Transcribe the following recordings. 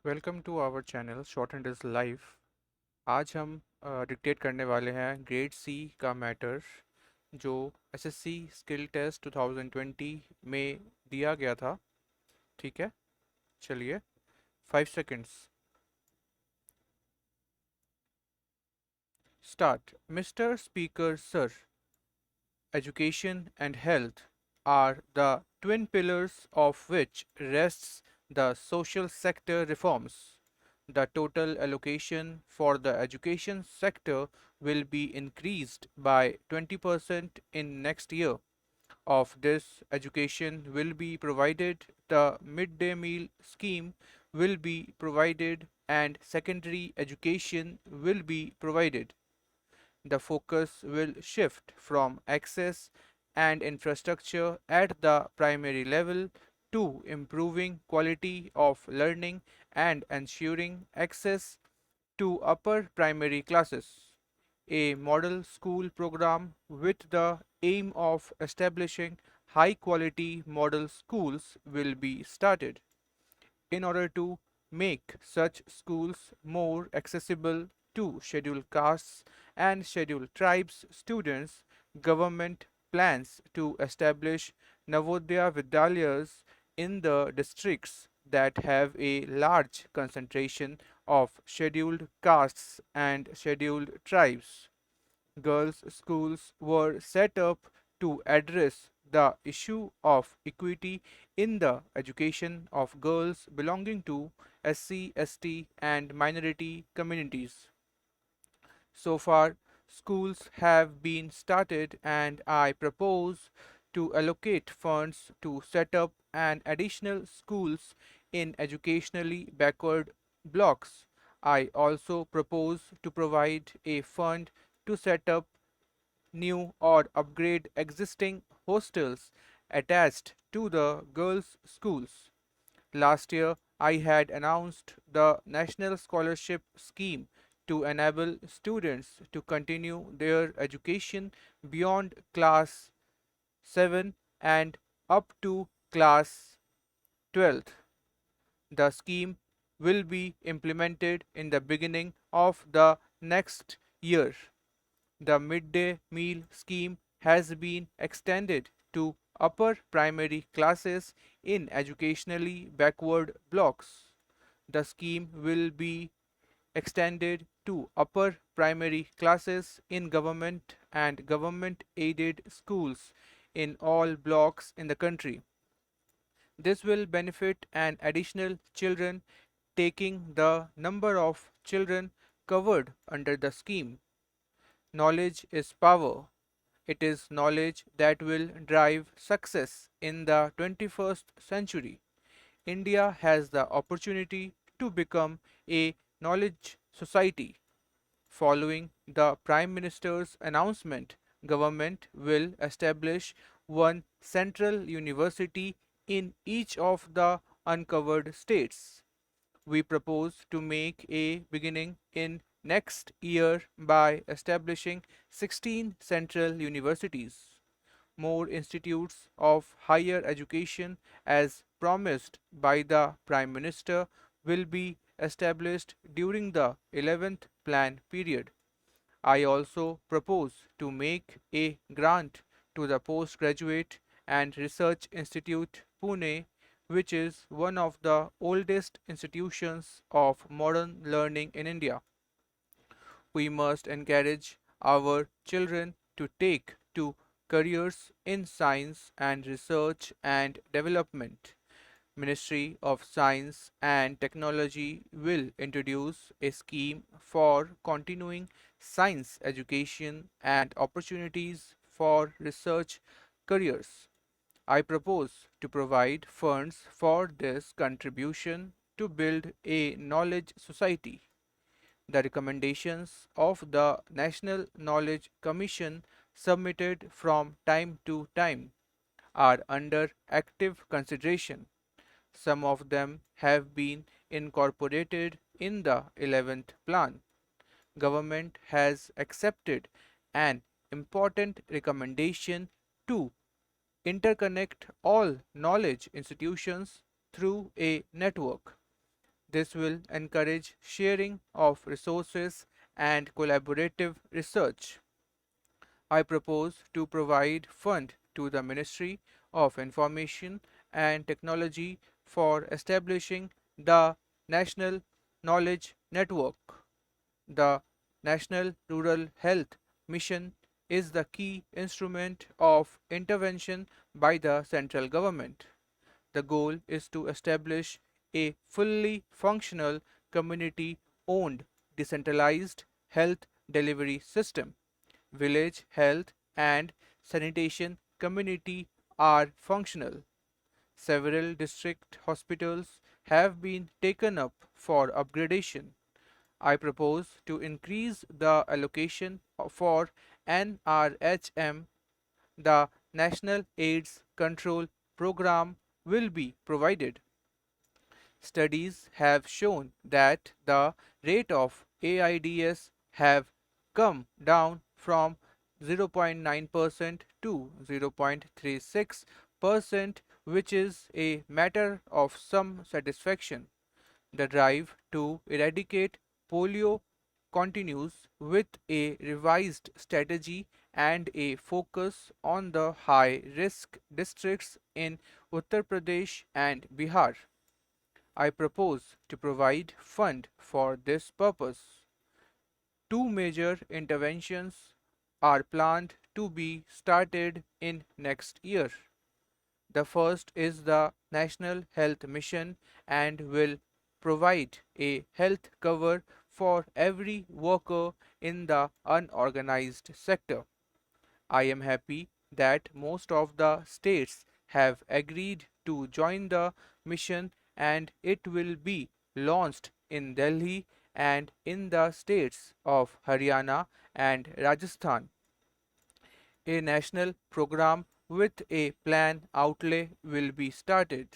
Welcome to our channel short and is life. आज हम dictate करने वाले हैं ग्रेड सी का मैटर जो एसएससी स्किल टेस्ट 2020 में दिया गया था। ठीक है, चलिए 5 seconds start. Mister speaker sir, education and health are the twin pillars of which rests the social sector reforms. The total allocation for the education sector will be increased by 20% in next year. Of this education will be provided, the midday meal scheme will be provided and secondary education will be provided. The focus will shift from access and infrastructure at the primary level to improving quality of learning and ensuring access to upper primary classes. A model school program with the aim of establishing high quality model schools will be started. In order to make such schools more accessible to scheduled castes and scheduled tribes students, government plans to establish Navodaya Vidyalayas in the districts that have a large concentration of scheduled castes and scheduled tribes. Girls' schools were set up to address the issue of equity in the education of girls belonging to SC, ST, and minority communities. So far, schools have been started, and I propose to allocate funds to set up an additional schools in educationally backward blocks. I also propose to provide a fund to set up new or upgrade existing hostels attached to the girls' schools. Last year, I had announced the National Scholarship Scheme to enable students to continue their education beyond class 7 and up to class 12th. The scheme will be implemented in the beginning of the next year. The midday meal scheme has been extended to upper primary classes in educationally backward blocks. The scheme will be extended to upper primary classes in government and government aided schools in all blocks in the country. This will benefit an additional children, taking the number of children covered under the scheme. Knowledge is power. It is knowledge that will drive success in the 21st century. India has the opportunity to become a knowledge society. Following the Prime Minister's announcement, government will establish one central university in each of the uncovered states. We propose to make a beginning in next year by establishing 16 central universities. More institutes of higher education, as promised by the Prime Minister, will be established during the 11th plan period. I also propose to make a grant to the Postgraduate and Research Institute Pune, which is one of the oldest institutions of modern learning in India. We must encourage our children to take to careers in science and research and development. Ministry of Science and Technology will introduce a scheme for continuing science education and opportunities for research careers. I propose to provide funds for this contribution to build a knowledge society. The recommendations of the National Knowledge Commission submitted from time to time are under active consideration. Some of them have been incorporated in the 11th plan. Government has accepted an important recommendation to interconnect all knowledge institutions through a network. This will encourage sharing of resources and collaborative research. I propose to provide fund to the Ministry of Information and Technology for establishing the National Knowledge Network. The National Rural Health Mission is the key instrument of intervention by the central government. The goal is to establish a fully functional, community owned, decentralized health delivery system. Village health and sanitation community are functional. Several district hospitals have been taken up for upgradation. I propose to increase the allocation for NRHM. The National AIDS Control Program will be provided. Studies have shown that the rate of AIDS have come down from 0.9% to 0.36%, which is a matter of some satisfaction. The drive to eradicate polio continues with a revised strategy and a focus on the high risk districts in Uttar Pradesh and Bihar. I propose to provide fund for this purpose. Two major interventions are planned to be started in next year. The first is the National Health Mission and will provide a health cover for every worker in the unorganized sector. I am happy that most of the states have agreed to join the mission and it will be launched in Delhi and in the states of Haryana and Rajasthan. A national program with a plan outlay will be started.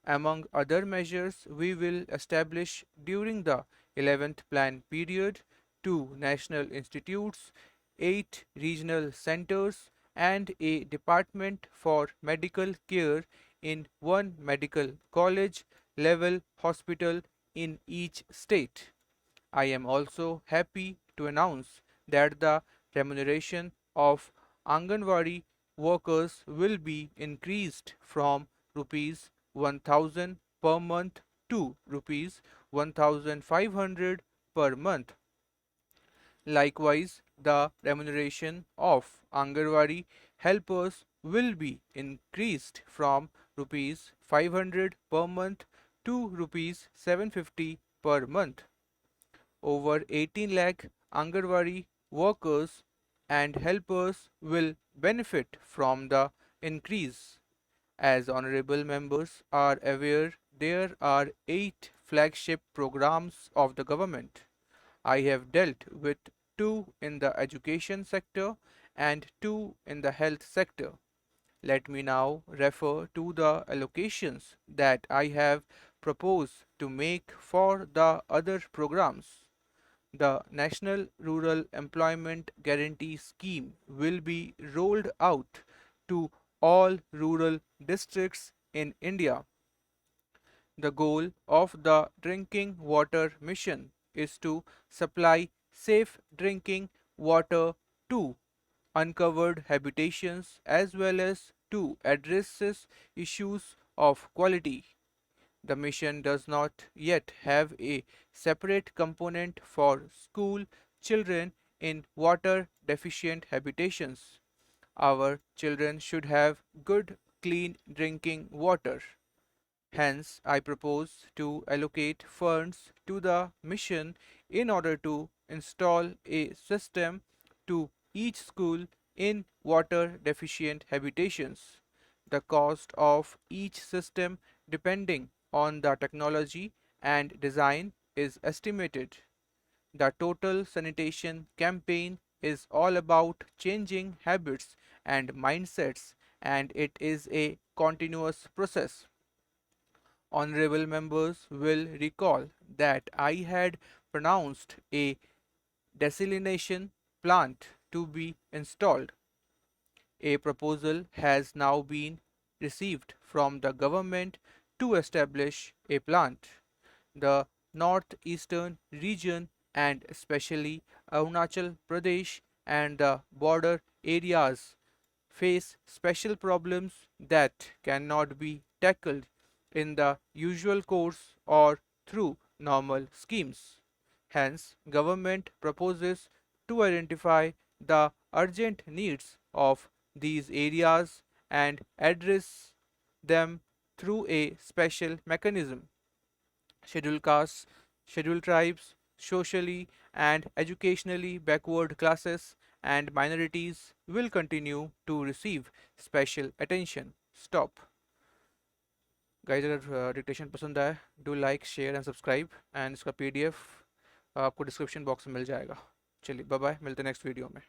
Among other measures, we will establish during the 11th plan period two national institutes, eight regional centers, and a department for medical care in one medical college level hospital in each state. I am also happy to announce that the remuneration of Anganwadi workers will be increased from rupees 1000 per month to rupees 1500 per month. Likewise, the remuneration of Anganwadi helpers will be increased from rupees 500 per month to rupees 750 per month. Over 18 lakh Anganwadi workers and helpers will benefit from the increase. As honorable members are aware, there are 8 flagship programs of the government. I have dealt with 2 in the education sector and 2 in the health sector. Let me now refer to the allocations that I have proposed to make for the other programs. The National Rural Employment Guarantee Scheme will be rolled out to all rural districts in India. The goal of the Drinking Water Mission is to supply safe drinking water to uncovered habitations as well as to address issues of quality. The mission does not yet have a separate component for school children in water deficient habitations. Our children should have good, clean drinking water. Hence, I propose to allocate funds to the mission in order to install a system to each school in water deficient habitations. The cost of each system, depending on the technology and design, is estimated. The total sanitation campaign is all about changing habits and mindsets, and it is a continuous process. Honorable members will recall that I had pronounced a desalination plant to be installed. A proposal has now been received from the government to establish a plant. The northeastern region and especially Arunachal Pradesh and the border areas face special problems that cannot be tackled in the usual course or through normal schemes. Hence, government proposes to identify the urgent needs of these areas and address them through a special mechanism. Scheduled castes, scheduled tribes, socially and educationally backward classes, and minorities will continue to receive special attention. Stop. Guys अगर dictation पसंद आए do like share and subscribe and इसका PDF आपको description box में मिल जाएगा. चलिए bye bye, मिलते हैं नेक्स्ट वीडियो में.